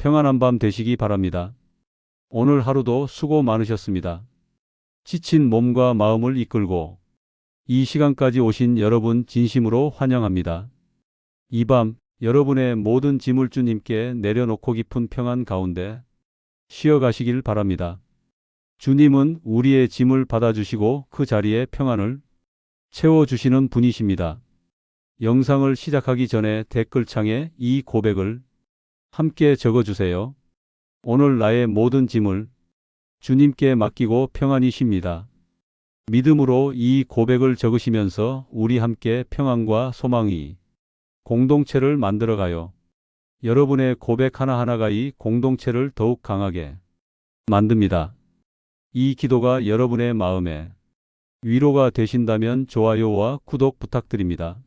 평안한 밤 되시기 바랍니다. 오늘 하루도 수고 많으셨습니다. 지친 몸과 마음을 이끌고 이 시간까지 오신 여러분 진심으로 환영합니다. 이 밤 여러분의 모든 짐을 주님께 내려놓고 깊은 평안 가운데 쉬어가시길 바랍니다. 주님은 우리의 짐을 받아주시고 그 자리에 평안을 채워주시는 분이십니다. 영상을 시작하기 전에 댓글창에 이 고백을 함께 적어주세요. 오늘 나의 모든 짐을 주님께 맡기고 평안히 쉽니다. 믿음으로 이 고백을 적으시면서 우리 함께 평안과 소망이 공동체를 만들어가요. 여러분의 고백 하나하나가 이 공동체를 더욱 강하게 만듭니다. 이 기도가 여러분의 마음에 위로가 되신다면 좋아요와 구독 부탁드립니다.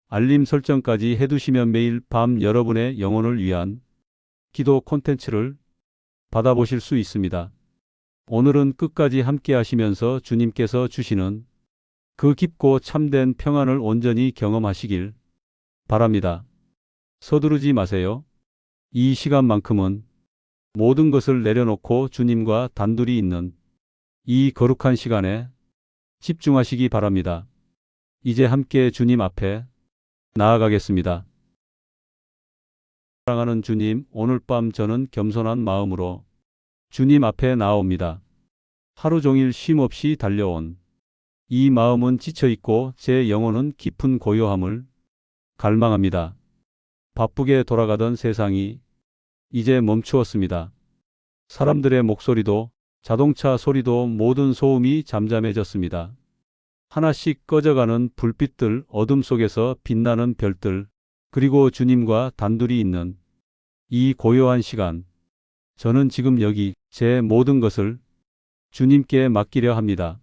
알림 설정까지 해두시면 매일 밤 여러분의 영혼을 위한 기도 콘텐츠를 받아보실 수 있습니다. 오늘은 끝까지 함께 하시면서 주님께서 주시는 그 깊고 참된 평안을 온전히 경험하시길 바랍니다. 서두르지 마세요. 이 시간만큼은 모든 것을 내려놓고 주님과 단둘이 있는 이 거룩한 시간에 집중하시기 바랍니다. 이제 함께 주님 앞에 나아가겠습니다. 사랑하는 주님, 오늘 밤 저는 겸손한 마음으로 주님 앞에 나옵니다. 하루 종일 쉼없이 달려온 이 마음은 지쳐있고 제 영혼은 깊은 고요함을 갈망합니다. 바쁘게 돌아가던 세상이 이제 멈추었습니다. 사람들의 목소리도 자동차 소리도 모든 소음이 잠잠해졌습니다. 하나씩 꺼져가는 불빛들, 어둠 속에서 빛나는 별들, 그리고 주님과 단둘이 있는 이 고요한 시간. 저는 지금 여기 제 모든 것을 주님께 맡기려 합니다.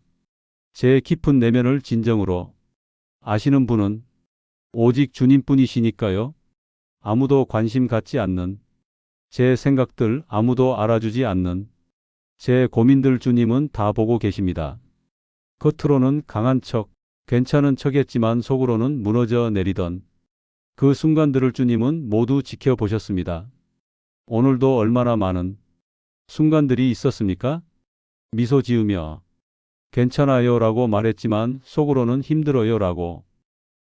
제 깊은 내면을 진정으로 아시는 분은 오직 주님뿐이시니까요. 아무도 관심 갖지 않는 제 생각들, 아무도 알아주지 않는 제 고민들 주님은 다 보고 계십니다. 겉으로는 강한 척, 괜찮은 척했지만 속으로는 무너져 내리던 그 순간들을 주님은 모두 지켜보셨습니다. 오늘도 얼마나 많은 순간들이 있었습니까? 미소 지으며 괜찮아요 라고 말했지만 속으로는 힘들어요 라고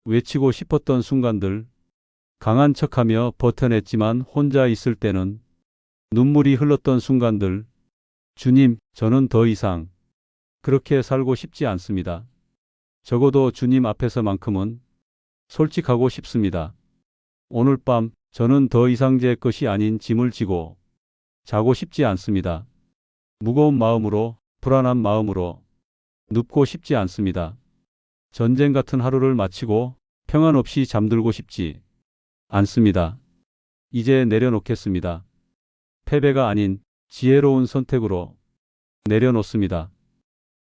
외치고 싶었던 순간들, 강한 척하며 버텨냈지만 혼자 있을 때는 눈물이 흘렀던 순간들. 주님, 저는 더 이상 그렇게 살고 싶지 않습니다. 적어도 주님 앞에서만큼은 솔직하고 싶습니다. 오늘 밤 저는 더 이상 제 것이 아닌 짐을 지고 자고 싶지 않습니다. 무거운 마음으로, 불안한 마음으로 눕고 싶지 않습니다. 전쟁 같은 하루를 마치고 평안 없이 잠들고 싶지 않습니다. 이제 내려놓겠습니다. 패배가 아닌 지혜로운 선택으로 내려놓습니다.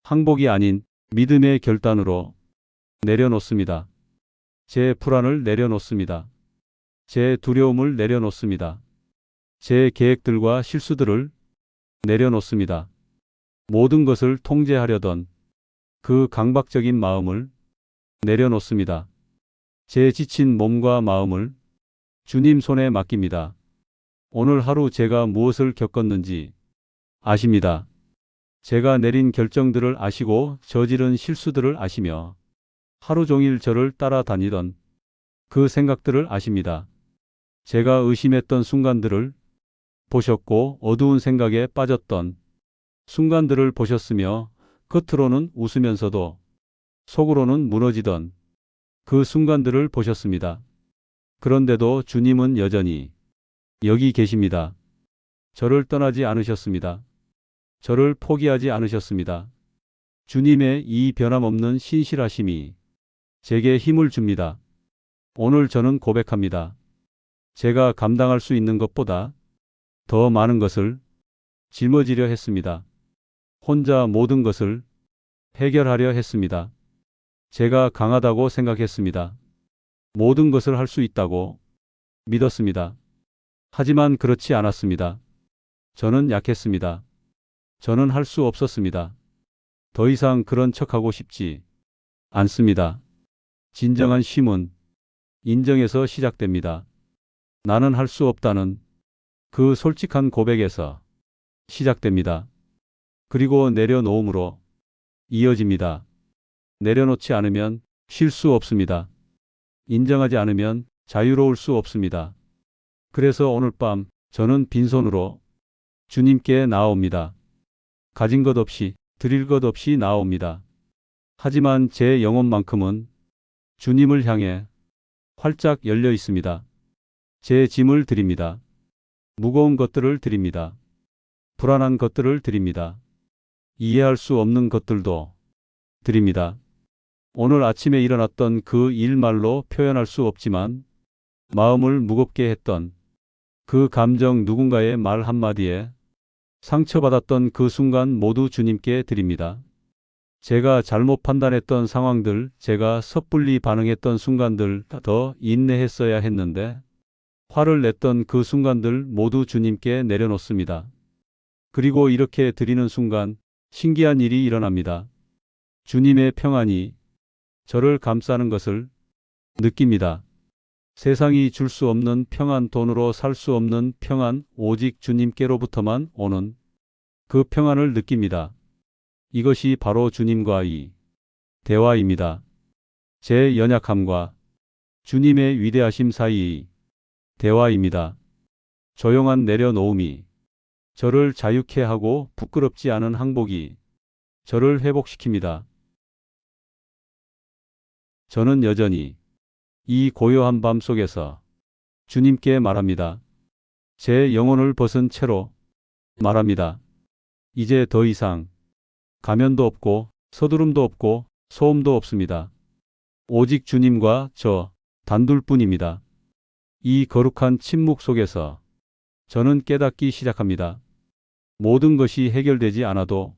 항복이 아닌 믿음의 결단으로 내려놓습니다. 제 불안을 내려놓습니다. 제 두려움을 내려놓습니다. 제 계획들과 실수들을 내려놓습니다. 모든 것을 통제하려던 그 강박적인 마음을 내려놓습니다. 제 지친 몸과 마음을 주님 손에 맡깁니다. 오늘 하루 제가 무엇을 겪었는지 아십니다. 제가 내린 결정들을 아시고 저지른 실수들을 아시며 하루 종일 저를 따라다니던 그 생각들을 아십니다. 제가 의심했던 순간들을 보셨고 어두운 생각에 빠졌던 순간들을 보셨으며 겉으로는 웃으면서도 속으로는 무너지던 그 순간들을 보셨습니다. 그런데도 주님은 여전히 여기 계십니다. 저를 떠나지 않으셨습니다. 저를 포기하지 않으셨습니다. 주님의 이 변함없는 신실하심이 제게 힘을 줍니다. 오늘 저는 고백합니다. 제가 감당할 수 있는 것보다 더 많은 것을 짊어지려 했습니다. 혼자 모든 것을 해결하려 했습니다. 제가 강하다고 생각했습니다. 모든 것을 할 수 있다고 믿었습니다. 하지만 그렇지 않았습니다. 저는 약했습니다. 저는 할 수 없었습니다. 더 이상 그런 척하고 싶지 않습니다. 진정한 쉼은 인정에서 시작됩니다. 나는 할 수 없다는 그 솔직한 고백에서 시작됩니다. 그리고 내려놓음으로 이어집니다. 내려놓지 않으면 쉴 수 없습니다. 인정하지 않으면 자유로울 수 없습니다. 그래서 오늘 밤 저는 빈손으로 주님께 나아옵니다. 가진 것 없이, 드릴 것 없이 나아옵니다. 하지만 제 영혼만큼은 주님을 향해 활짝 열려 있습니다. 제 짐을 드립니다. 무거운 것들을 드립니다. 불안한 것들을 드립니다. 이해할 수 없는 것들도 드립니다. 오늘 아침에 일어났던 그 일말로 표현할 수 없지만 마음을 무겁게 했던 그 감정, 누군가의 말 한마디에 상처받았던 그 순간 모두 주님께 드립니다. 제가 잘못 판단했던 상황들, 제가 섣불리 반응했던 순간들, 더 인내했어야 했는데 화를 냈던 그 순간들 모두 주님께 내려놓습니다. 그리고 이렇게 드리는 순간 신기한 일이 일어납니다. 주님의 평안이 저를 감싸는 것을 느낍니다. 세상이 줄 수 없는 평안, 돈으로 살 수 없는 평안, 오직 주님께로부터만 오는 그 평안을 느낍니다. 이것이 바로 주님과의 대화입니다. 제 연약함과 주님의 위대하심 사이의 대화입니다. 조용한 내려놓음이 저를 자유케 하고 부끄럽지 않은 항복이 저를 회복시킵니다. 저는 여전히 이 고요한 밤 속에서 주님께 말합니다. 제 영혼을 벗은 채로 말합니다. 이제 더 이상 가면도 없고 서두름도 없고 소음도 없습니다. 오직 주님과 저 단둘뿐입니다. 이 거룩한 침묵 속에서 저는 깨닫기 시작합니다. 모든 것이 해결되지 않아도,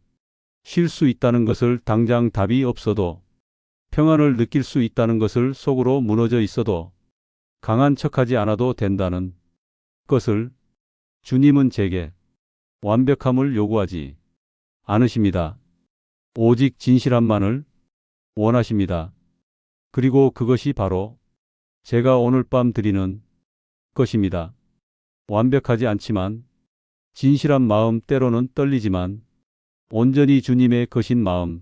쉴 수 있다는 것을, 당장 답이 없어도, 평안을 느낄 수 있다는 것을, 속으로 무너져 있어도 강한 척하지 않아도 된다는 것을, 주님은 제게 완벽함을 요구하지 않으십니다. 오직 진실함만을 원하십니다. 그리고 그것이 바로 제가 오늘 밤 드리는 것입니다. 완벽하지 않지만 진실한 마음, 때로는 떨리지만 온전히 주님의 것인 마음.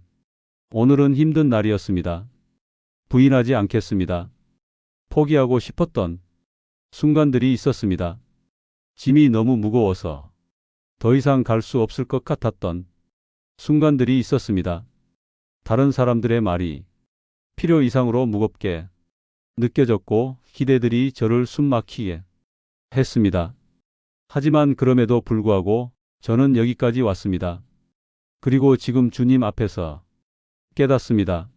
오늘은 힘든 날이었습니다. 부인하지 않겠습니다. 포기하고 싶었던 순간들이 있었습니다. 짐이 너무 무거워서 더 이상 갈 수 없을 것 같았던 순간들이 있었습니다. 다른 사람들의 말이 필요 이상으로 무겁게 느껴졌고 기대들이 저를 숨막히게 했습니다. 하지만 그럼에도 불구하고 저는 여기까지 왔습니다. 그리고 지금 주님 앞에서 깨닫습니다.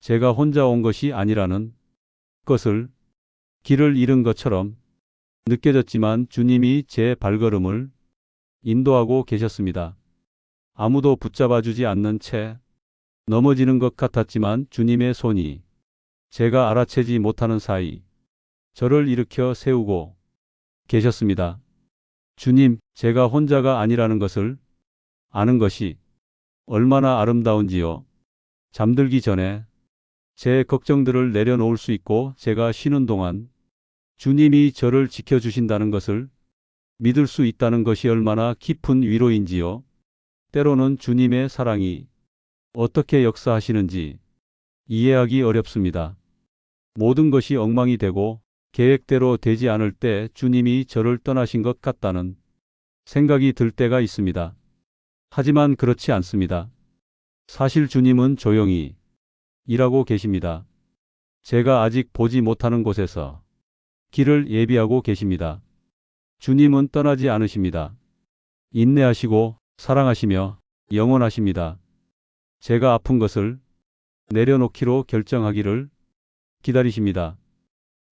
제가 혼자 온 것이 아니라는 것을, 길을 잃은 것처럼 느껴졌지만 주님이 제 발걸음을 인도하고 계셨습니다. 아무도 붙잡아 주지 않는 채 넘어지는 것 같았지만 주님의 손이 제가 알아채지 못하는 사이 저를 일으켜 세우고 계셨습니다. 주님, 제가 혼자가 아니라는 것을 아는 것이 얼마나 아름다운지요. 잠들기 전에 제 걱정들을 내려놓을 수 있고 제가 쉬는 동안 주님이 저를 지켜주신다는 것을 믿을 수 있다는 것이 얼마나 깊은 위로인지요. 때로는 주님의 사랑이 어떻게 역사하시는지 이해하기 어렵습니다. 모든 것이 엉망이 되고 계획대로 되지 않을 때 주님이 저를 떠나신 것 같다는 생각이 들 때가 있습니다. 하지만 그렇지 않습니다. 사실 주님은 조용히 일하고 계십니다. 제가 아직 보지 못하는 곳에서 길을 예비하고 계십니다. 주님은 떠나지 않으십니다. 인내하시고 사랑하시며 영원하십니다. 제가 아픈 것을 내려놓기로 결정하기를 기다리십니다.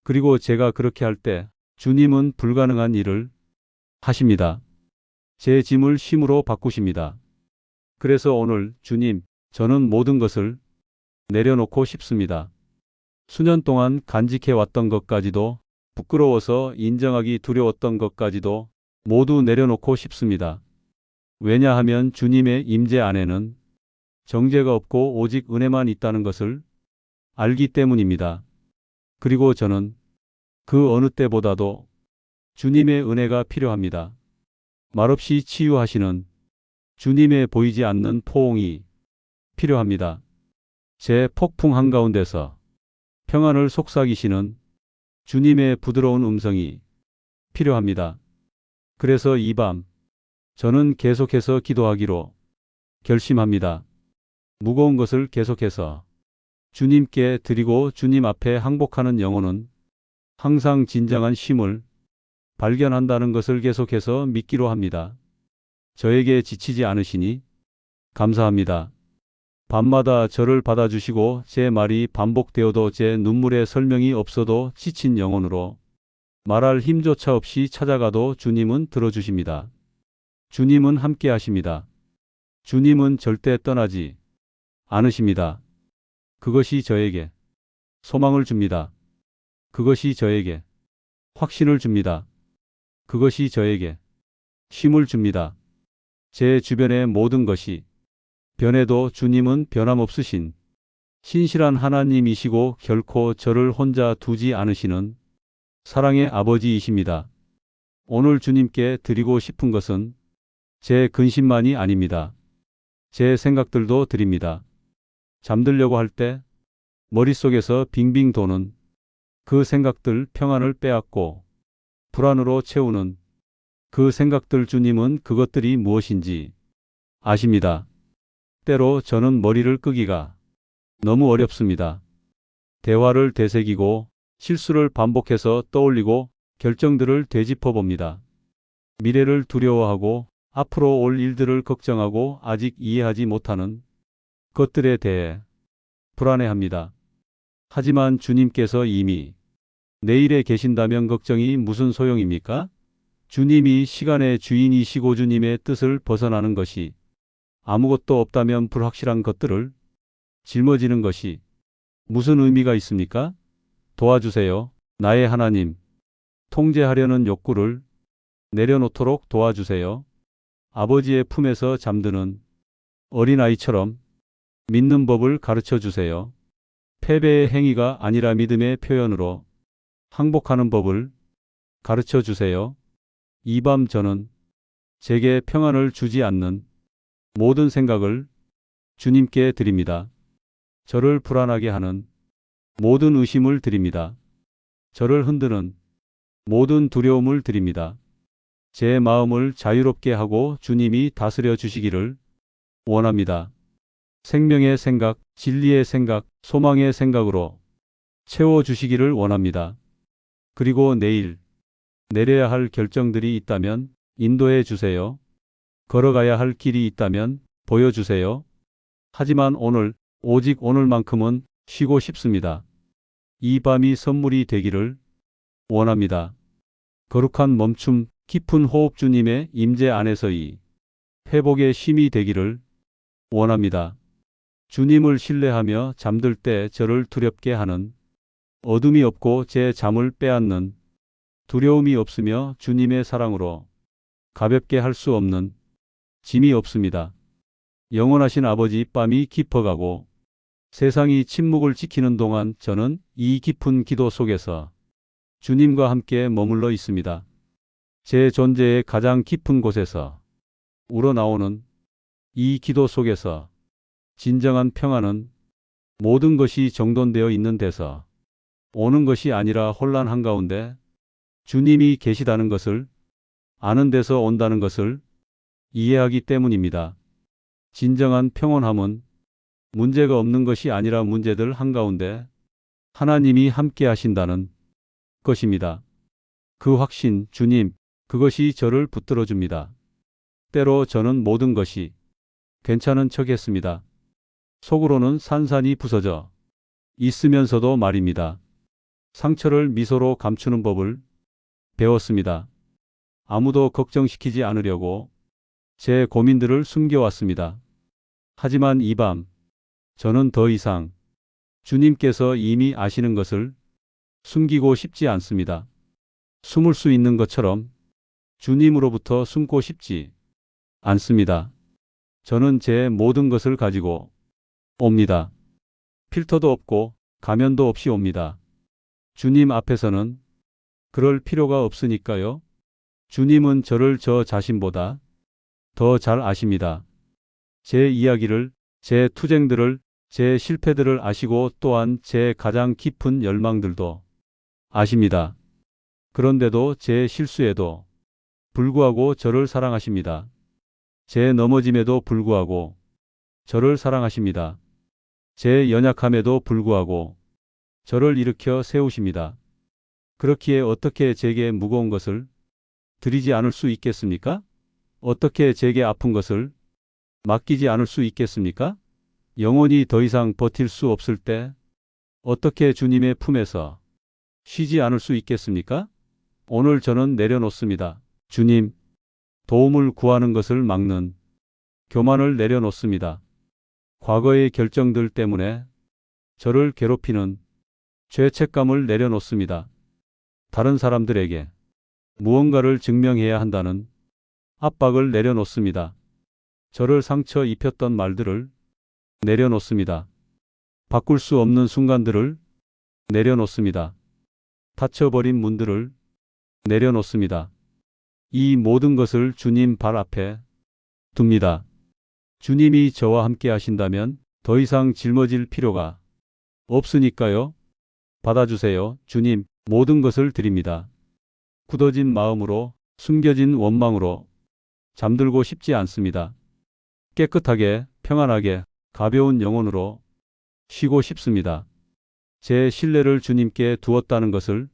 그리고 제가 그렇게 할 때 주님은 불가능한 일을 하십니다. 제 짐을 쉼으로 바꾸십니다. 그래서 오늘 주님, 저는 모든 것을 내려놓고 싶습니다. 수년 동안 간직해 왔던 것까지도, 부끄러워서 인정하기 두려웠던 것까지도 모두 내려놓고 싶습니다. 왜냐하면 주님의 임재 안에는 정죄가 없고 오직 은혜만 있다는 것을 알기 때문입니다. 그리고 저는 그 어느 때보다도 주님의 은혜가 필요합니다. 말없이 치유하시는 주님의 보이지 않는 포옹이 필요합니다. 제 폭풍 한가운데서 평안을 속삭이시는 주님의 부드러운 음성이 필요합니다. 그래서 이 밤 저는 계속해서 기도하기로 결심합니다. 무거운 것을 계속해서 주님께 드리고 주님 앞에 항복하는 영혼은 항상 진정한 쉼을 발견한다는 것을 계속해서 믿기로 합니다. 저에게 지치지 않으시니 감사합니다. 밤마다 저를 받아주시고 제 말이 반복되어도 제 눈물에 설명이 없어도 지친 영혼으로 말할 힘조차 없이 찾아가도 주님은 들어주십니다. 주님은 함께 하십니다. 주님은 절대 떠나지 않으십니다. 그것이 저에게 소망을 줍니다. 그것이 저에게 확신을 줍니다. 그것이 저에게 쉼을 줍니다. 제 주변의 모든 것이 변해도 주님은 변함없으신 신실한 하나님이시고 결코 저를 혼자 두지 않으시는 사랑의 아버지이십니다. 오늘 주님께 드리고 싶은 것은 제 근심만이 아닙니다. 제 생각들도 드립니다. 잠들려고 할 때 머릿속에서 빙빙 도는 그 생각들 평안을 빼앗고 불안으로 채우는 그 생각들 주님은 그것들이 무엇인지 아십니다. 때로 저는 머리를 끄기가 너무 어렵습니다. 대화를 되새기고 실수를 반복해서 떠올리고 결정들을 되짚어 봅니다. 미래를 두려워하고 앞으로 올 일들을 걱정하고 아직 이해하지 못하는 것들에 대해 불안해합니다. 하지만 주님께서 이미 내일에 계신다면 걱정이 무슨 소용입니까? 주님이 시간의 주인이시고 주님의 뜻을 벗어나는 것이 아무것도 없다면 불확실한 것들을 짊어지는 것이 무슨 의미가 있습니까? 도와주세요. 나의 하나님. 통제하려는 욕구를 내려놓도록 도와주세요. 아버지의 품에서 잠드는 어린아이처럼 믿는 법을 가르쳐 주세요. 패배의 행위가 아니라 믿음의 표현으로 항복하는 법을 가르쳐 주세요. 이 밤 저는 제게 평안을 주지 않는 모든 생각을 주님께 드립니다. 저를 불안하게 하는 모든 의심을 드립니다. 저를 흔드는 모든 두려움을 드립니다. 제 마음을 자유롭게 하고 주님이 다스려 주시기를 원합니다. 생명의 생각, 진리의 생각, 소망의 생각으로 채워주시기를 원합니다. 그리고 내일 내려야 할 결정들이 있다면 인도해 주세요. 걸어가야 할 길이 있다면 보여주세요. 하지만 오늘, 오직 오늘만큼은 쉬고 싶습니다. 이 밤이 선물이 되기를 원합니다. 거룩한 멈춤, 깊은 호흡 주님의 임재 안에서의 회복의 쉼이 되기를 원합니다. 주님을 신뢰하며 잠들 때 저를 두렵게 하는 어둠이 없고 제 잠을 빼앗는 두려움이 없으며 주님의 사랑으로 가볍게 할 수 없는 짐이 없습니다. 영원하신 아버지 밤이 깊어가고 세상이 침묵을 지키는 동안 저는 이 깊은 기도 속에서 주님과 함께 머물러 있습니다. 제 존재의 가장 깊은 곳에서 우러나오는 이 기도 속에서 진정한 평안은 모든 것이 정돈되어 있는 데서 오는 것이 아니라 혼란 한가운데 주님이 계시다는 것을 아는 데서 온다는 것을 이해하기 때문입니다. 진정한 평온함은 문제가 없는 것이 아니라 문제들 한가운데 하나님이 함께 하신다는 것입니다. 그 확신, 주님, 그것이 저를 붙들어 줍니다. 때로 저는 모든 것이 괜찮은 척했습니다. 속으로는 산산이 부서져 있으면서도 말입니다. 상처를 미소로 감추는 법을 배웠습니다. 아무도 걱정시키지 않으려고 제 고민들을 숨겨왔습니다. 하지만 이 밤 저는 더 이상 주님께서 이미 아시는 것을 숨기고 싶지 않습니다. 숨을 수 있는 것처럼 주님으로부터 숨고 싶지 않습니다. 저는 제 모든 것을 가지고 옵니다. 필터도 없고 가면도 없이 옵니다. 주님 앞에서는 그럴 필요가 없으니까요. 주님은 저를 저 자신보다 더 잘 아십니다. 제 이야기를, 제 투쟁들을, 제 실패들을 아시고 또한 제 가장 깊은 열망들도 아십니다. 그런데도 제 실수에도 불구하고 저를 사랑하십니다. 제 넘어짐에도 불구하고 저를 사랑하십니다. 제 연약함에도 불구하고 저를 일으켜 세우십니다. 그렇기에 어떻게 제게 무거운 것을 드리지 않을 수 있겠습니까? 어떻게 제게 아픈 것을 맡기지 않을 수 있겠습니까? 영혼이 더 이상 버틸 수 없을 때 어떻게 주님의 품에서 쉬지 않을 수 있겠습니까? 오늘 저는 내려놓습니다. 주님, 도움을 구하는 것을 막는 교만을 내려놓습니다. 과거의 결정들 때문에 저를 괴롭히는 죄책감을 내려놓습니다. 다른 사람들에게 무언가를 증명해야 한다는 압박을 내려놓습니다. 저를 상처 입혔던 말들을 내려놓습니다. 바꿀 수 없는 순간들을 내려놓습니다. 닫혀버린 문들을 내려놓습니다. 이 모든 것을 주님 발 앞에 둡니다. 주님이 저와 함께 하신다면 더 이상 짊어질 필요가 없으니까요. 받아주세요. 주님, 모든 것을 드립니다. 굳어진 마음으로, 숨겨진 원망으로 잠들고 싶지 않습니다. 깨끗하게, 평안하게, 가벼운 영혼으로 쉬고 싶습니다. 제 신뢰를 주님께 두었다는 것을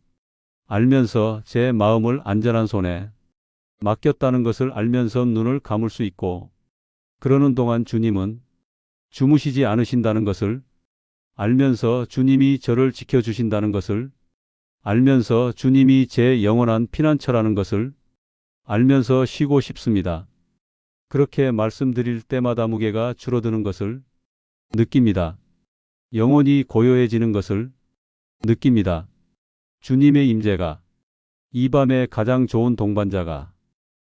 알면서 제 마음을 안전한 손에 맡겼다는 것을 알면서 눈을 감을 수 있고, 그러는 동안 주님은 주무시지 않으신다는 것을 알면서 주님이 저를 지켜주신다는 것을 알면서 주님이 제 영원한 피난처라는 것을 알면서 쉬고 싶습니다. 그렇게 말씀드릴 때마다 무게가 줄어드는 것을 느낍니다. 영혼이 고요해지는 것을 느낍니다. 주님의 임재가 이 밤의 가장 좋은 동반자가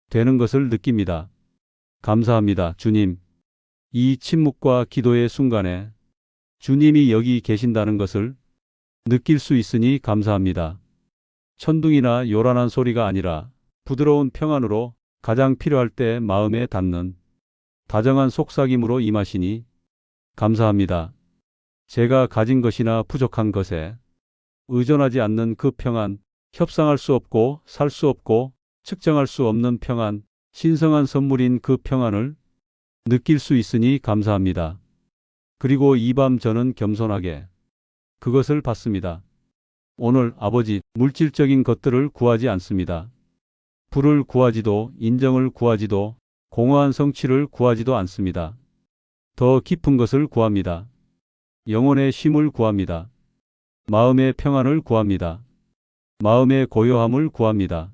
되는 것을 느낍니다. 감사합니다. 주님, 이 침묵과 기도의 순간에 주님이 여기 계신다는 것을 느낄 수 있으니 감사합니다. 천둥이나 요란한 소리가 아니라 부드러운 평안으로 가장 필요할 때 마음에 닿는 다정한 속삭임으로 임하시니 감사합니다. 제가 가진 것이나 부족한 것에 의존하지 않는 그 평안, 협상할 수 없고 살 수 없고 측정할 수 없는 평안, 신성한 선물인 그 평안을 느낄 수 있으니 감사합니다. 그리고 이 밤 저는 겸손하게 그것을 받습니다. 오늘 아버지, 물질적인 것들을 구하지 않습니다. 부를 구하지도 인정을 구하지도 공허한 성취를 구하지도 않습니다. 더 깊은 것을 구합니다. 영혼의 쉼을 구합니다. 마음의 평안을 구합니다. 마음의 고요함을 구합니다.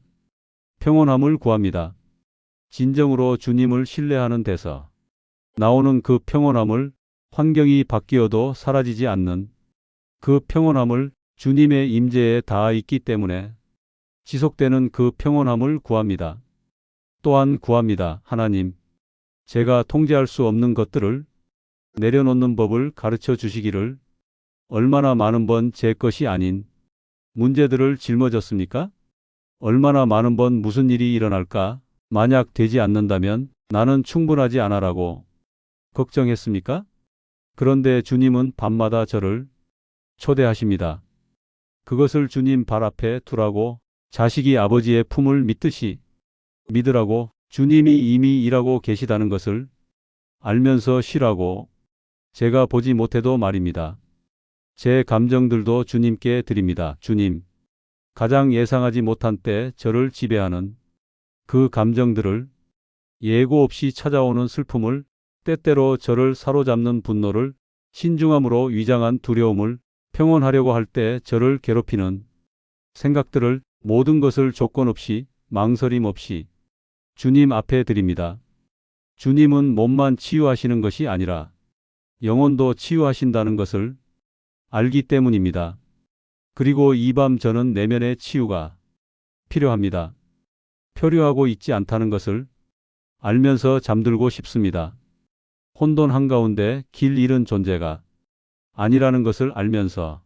평온함을 구합니다. 진정으로 주님을 신뢰하는 데서 나오는 그 평온함을, 환경이 바뀌어도 사라지지 않는 그 평온함을, 주님의 임재에 닿아 있기 때문에 지속되는 그 평온함을 구합니다. 또한 구합니다. 하나님, 제가 통제할 수 없는 것들을 내려놓는 법을 가르쳐 주시기를. 얼마나 많은 번 제 것이 아닌 문제들을 짊어졌습니까? 얼마나 많은 번 무슨 일이 일어날까? 만약 되지 않는다면 나는 충분하지 않아라고 걱정했습니까? 그런데 주님은 밤마다 저를 초대하십니다. 그것을 주님 발 앞에 두라고, 자식이 아버지의 품을 믿듯이 믿으라고, 주님이 이미 일하고 계시다는 것을 알면서 쉬라고, 제가 보지 못해도 말입니다. 제 감정들도 주님께 드립니다. 주님, 가장 예상하지 못한 때 저를 지배하는 그 감정들을, 예고 없이 찾아오는 슬픔을, 때때로 저를 사로잡는 분노를, 신중함으로 위장한 두려움을, 평온하려고 할 때 저를 괴롭히는 생각들을, 모든 것을 조건 없이, 망설임 없이 주님 앞에 드립니다. 주님은 몸만 치유하시는 것이 아니라 영혼도 치유하신다는 것을 알기 때문입니다. 그리고 이 밤 저는 내면의 치유가 필요합니다. 표류하고 있지 않다는 것을 알면서 잠들고 싶습니다. 혼돈 한가운데 길 잃은 존재가 아니라는 것을 알면서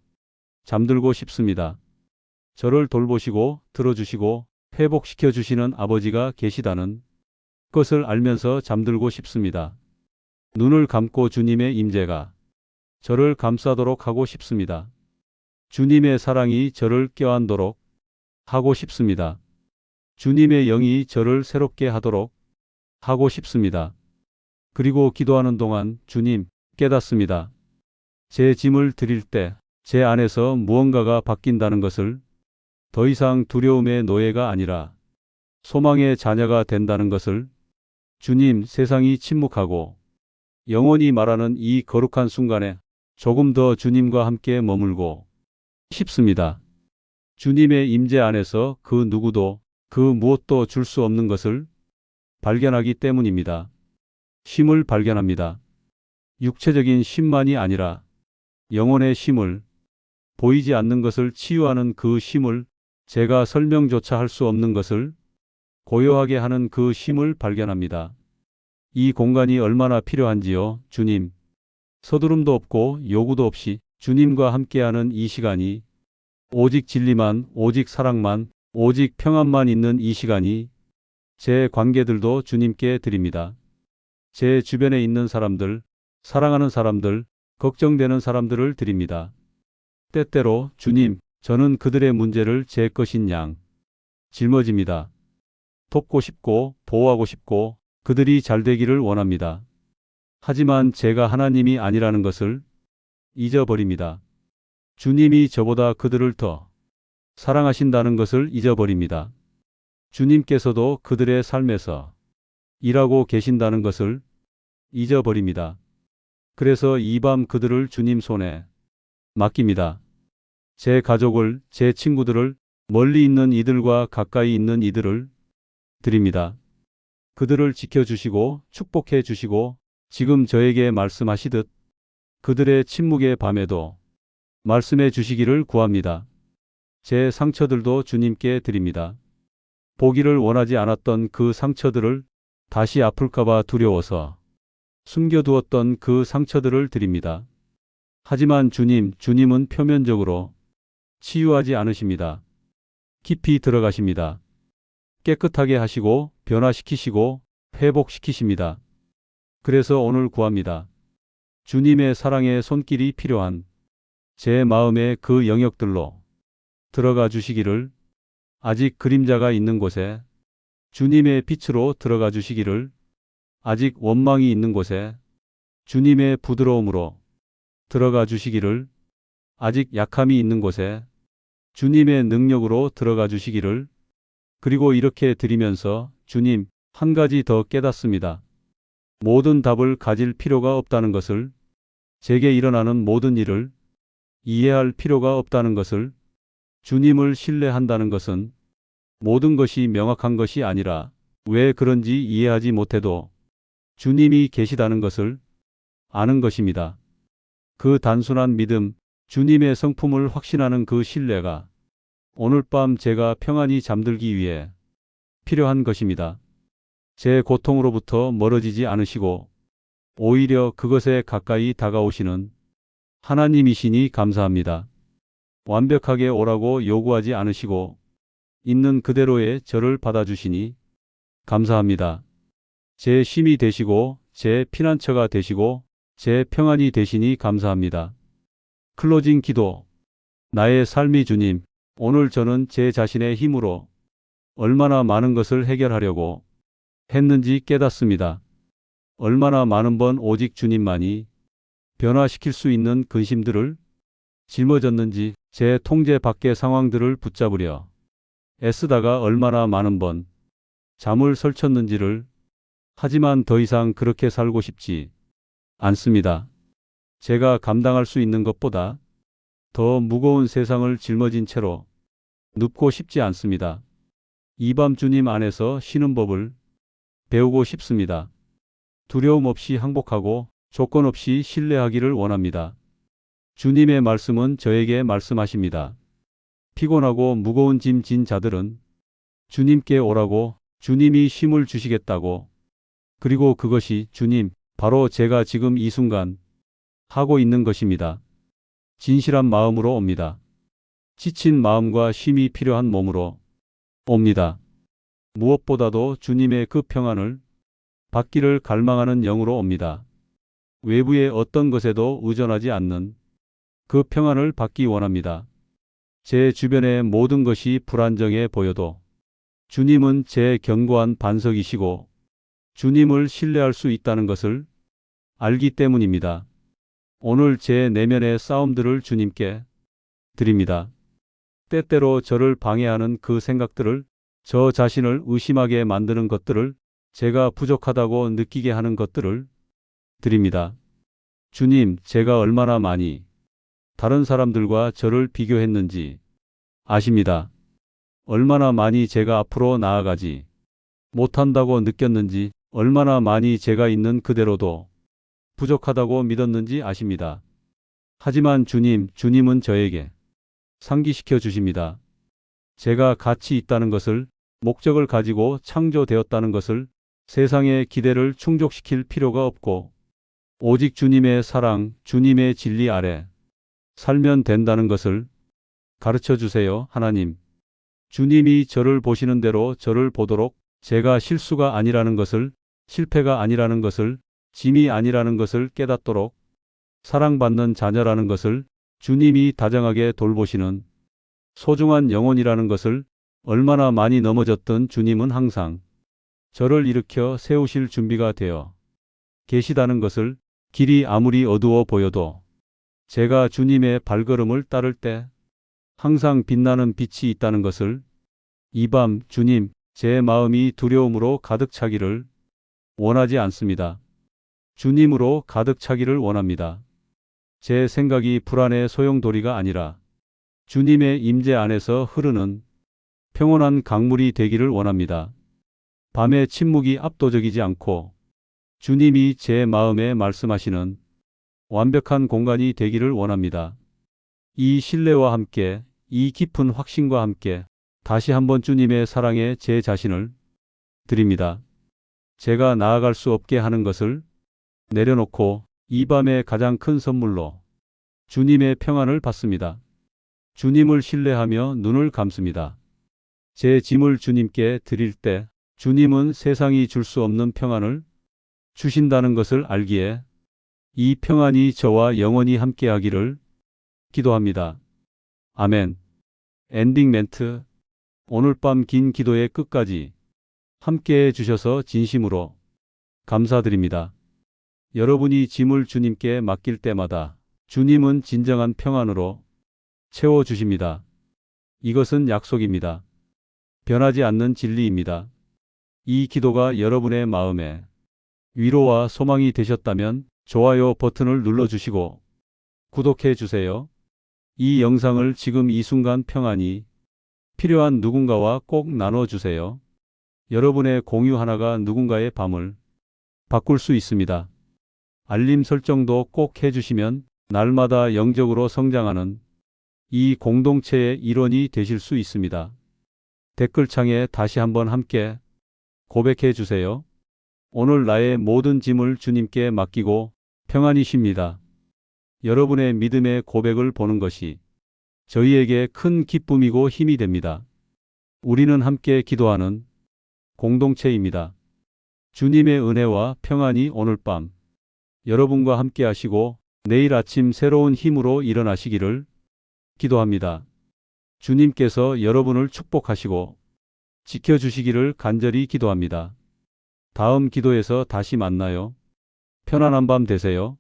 잠들고 싶습니다. 저를 돌보시고 들어주시고 회복시켜 주시는 아버지가 계시다는 것을 알면서 잠들고 싶습니다. 눈을 감고 주님의 임재가 저를 감싸도록 하고 싶습니다. 주님의 사랑이 저를 껴안도록 하고 싶습니다. 주님의 영이 저를 새롭게 하도록 하고 싶습니다. 그리고 기도하는 동안 주님 깨닫습니다. 제 짐을 드릴 때 제 안에서 무언가가 바뀐다는 것을 더 이상 두려움의 노예가 아니라 소망의 자녀가 된다는 것을 주님 세상이 침묵하고 영원히 말하는 이 거룩한 순간에 조금 더 주님과 함께 머물고 싶습니다. 주님의 임재 안에서 그 누구도 그 무엇도 줄 수 없는 것을 발견하기 때문입니다. 쉼을 발견합니다. 육체적인 쉼만이 아니라 영혼의 쉼을, 보이지 않는 것을 치유하는 그 쉼을, 제가 설명조차 할 수 없는 것을 고요하게 하는 그 쉼을 발견합니다. 이 공간이 얼마나 필요한지요, 주님. 서두름도 없고 요구도 없이 주님과 함께하는 이 시간이, 오직 진리만, 오직 사랑만, 오직 평안만 있는 이 시간이 제 관계들도 주님께 드립니다. 제 주변에 있는 사람들, 사랑하는 사람들, 걱정되는 사람들을 드립니다. 때때로 주님, 저는 그들의 문제를 제 것인 양 짊어집니다. 돕고 싶고 보호하고 싶고 그들이 잘 되기를 원합니다. 하지만 제가 하나님이 아니라는 것을 잊어버립니다. 주님이 저보다 그들을 더 사랑하신다는 것을 잊어버립니다. 주님께서도 그들의 삶에서 일하고 계신다는 것을 잊어버립니다. 그래서 이 밤 그들을 주님 손에 맡깁니다. 제 가족을, 제 친구들을, 멀리 있는 이들과 가까이 있는 이들을 드립니다. 그들을 지켜주시고 축복해 주시고 지금 저에게 말씀하시듯 그들의 침묵의 밤에도 말씀해 주시기를 구합니다. 제 상처들도 주님께 드립니다. 보기를 원하지 않았던 그 상처들을, 다시 아플까봐 두려워서 숨겨두었던 그 상처들을 드립니다. 하지만 주님은 표면적으로 치유하지 않으십니다. 깊이 들어가십니다. 깨끗하게 하시고 변화시키시고 회복시키십니다. 그래서 오늘 구합니다. 주님의 사랑의 손길이 필요한 제 마음의 그 영역들로 들어가 주시기를, 아직 그림자가 있는 곳에 주님의 빛으로 들어가 주시기를, 아직 원망이 있는 곳에 주님의 부드러움으로 들어가 주시기를, 아직 약함이 있는 곳에 주님의 능력으로 들어가 주시기를. 그리고 이렇게 드리면서 주님, 한 가지 더 깨닫습니다. 모든 답을 가질 필요가 없다는 것을, 제게 일어나는 모든 일을 이해할 필요가 없다는 것을, 주님을 신뢰한다는 것은 모든 것이 명확한 것이 아니라 왜 그런지 이해하지 못해도 주님이 계시다는 것을 아는 것입니다. 그 단순한 믿음, 주님의 성품을 확신하는 그 신뢰가 오늘 밤 제가 평안히 잠들기 위해 필요한 것입니다. 제 고통으로부터 멀어지지 않으시고 오히려 그것에 가까이 다가오시는 하나님이시니 감사합니다. 완벽하게 오라고 요구하지 않으시고 있는 그대로의 저를 받아주시니 감사합니다. 제 쉼이 되시고 제 피난처가 되시고 제 평안이 되시니 감사합니다. 클로징 기도. 나의 삶이 주님, 오늘 저는 제 자신의 힘으로 얼마나 많은 것을 해결하려고 했는지 깨닫습니다. 얼마나 많은 번 오직 주님만이 변화시킬 수 있는 근심들을 짊어졌는지, 제 통제 밖의 상황들을 붙잡으려 애쓰다가 얼마나 많은 번 잠을 설쳤는지를. 하지만 더 이상 그렇게 살고 싶지 않습니다. 제가 감당할 수 있는 것보다 더 무거운 세상을 짊어진 채로 눕고 싶지 않습니다. 이 밤 주님 안에서 쉬는 법을 배우고 싶습니다. 두려움 없이 항복하고 조건 없이 신뢰하기를 원합니다. 주님의 말씀은 저에게 말씀하십니다. 피곤하고 무거운 짐 진 자들은 주님께 오라고, 주님이 쉼을 주시겠다고. 그리고 그것이 주님, 바로 제가 지금 이 순간 하고 있는 것입니다. 진실한 마음으로 옵니다. 지친 마음과 쉼이 필요한 몸으로 옵니다. 무엇보다도 주님의 그 평안을 받기를 갈망하는 영으로 옵니다. 외부의 어떤 것에도 의존하지 않는 그 평안을 받기 원합니다. 제 주변의 모든 것이 불안정해 보여도 주님은 제 견고한 반석이시고 주님을 신뢰할 수 있다는 것을 알기 때문입니다. 오늘 제 내면의 싸움들을 주님께 드립니다. 때때로 저를 방해하는 그 생각들을, 저 자신을 의심하게 만드는 것들을, 제가 부족하다고 느끼게 하는 것들을 드립니다. 주님, 제가 얼마나 많이 다른 사람들과 저를 비교했는지 아십니다. 얼마나 많이 제가 앞으로 나아가지 못한다고 느꼈는지, 얼마나 많이 제가 있는 그대로도 부족하다고 믿었는지 아십니다. 하지만 주님은 저에게 상기시켜 주십니다. 제가 가치 있다는 것을, 목적을 가지고 창조되었다는 것을, 세상의 기대를 충족시킬 필요가 없고 오직 주님의 사랑, 주님의 진리 아래 살면 된다는 것을 가르쳐 주세요, 하나님. 주님이 저를 보시는 대로 저를 보도록, 제가 실수가 아니라는 것을, 실패가 아니라는 것을, 짐이 아니라는 것을 깨닫도록, 사랑받는 자녀라는 것을, 주님이 다정하게 돌보시는 소중한 영혼이라는 것을, 얼마나 많이 넘어졌던 주님은 항상 저를 일으켜 세우실 준비가 되어 계시다는 것을, 길이 아무리 어두워 보여도 제가 주님의 발걸음을 따를 때 항상 빛나는 빛이 있다는 것을, 이 밤 주님, 제 마음이 두려움으로 가득 차기를 원하지 않습니다. 주님으로 가득 차기를 원합니다. 제 생각이 불안의 소용돌이가 아니라 주님의 임재 안에서 흐르는 평온한 강물이 되기를 원합니다. 밤의 침묵이 압도적이지 않고 주님이 제 마음에 말씀하시는 완벽한 공간이 되기를 원합니다. 이 신뢰와 함께, 이 깊은 확신과 함께 다시 한번 주님의 사랑에 제 자신을 드립니다. 제가 나아갈 수 없게 하는 것을 내려놓고 이 밤의 가장 큰 선물로 주님의 평안을 받습니다. 주님을 신뢰하며 눈을 감습니다. 제 짐을 주님께 드릴 때 주님은 세상이 줄 수 없는 평안을 주신다는 것을 알기에 이 평안이 저와 영원히 함께하기를 기도합니다. 아멘. 엔딩 멘트. 오늘 밤 긴 기도의 끝까지 함께해 주셔서 진심으로 감사드립니다. 여러분이 짐을 주님께 맡길 때마다 주님은 진정한 평안으로 채워주십니다. 이것은 약속입니다. 변하지 않는 진리입니다. 이 기도가 여러분의 마음에 위로와 소망이 되셨다면 좋아요 버튼을 눌러주시고 구독해 주세요. 이 영상을 지금 이 순간 평안이 필요한 누군가와 꼭 나눠주세요. 여러분의 공유 하나가 누군가의 밤을 바꿀 수 있습니다. 알림 설정도 꼭 해주시면 날마다 영적으로 성장하는 이 공동체의 일원이 되실 수 있습니다. 댓글창에 다시 한번 함께 고백해 주세요. 오늘 나의 모든 짐을 주님께 맡기고 평안히 쉽니다. 여러분의 믿음의 고백을 보는 것이 저희에게 큰 기쁨이고 힘이 됩니다. 우리는 함께 기도하는 공동체입니다. 주님의 은혜와 평안이 오늘 밤 여러분과 함께 하시고 내일 아침 새로운 힘으로 일어나시기를 기도합니다. 주님께서 여러분을 축복하시고 지켜주시기를 간절히 기도합니다. 다음 기도에서 다시 만나요. 편안한 밤 되세요.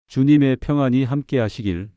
주님의 평안이 함께 하시길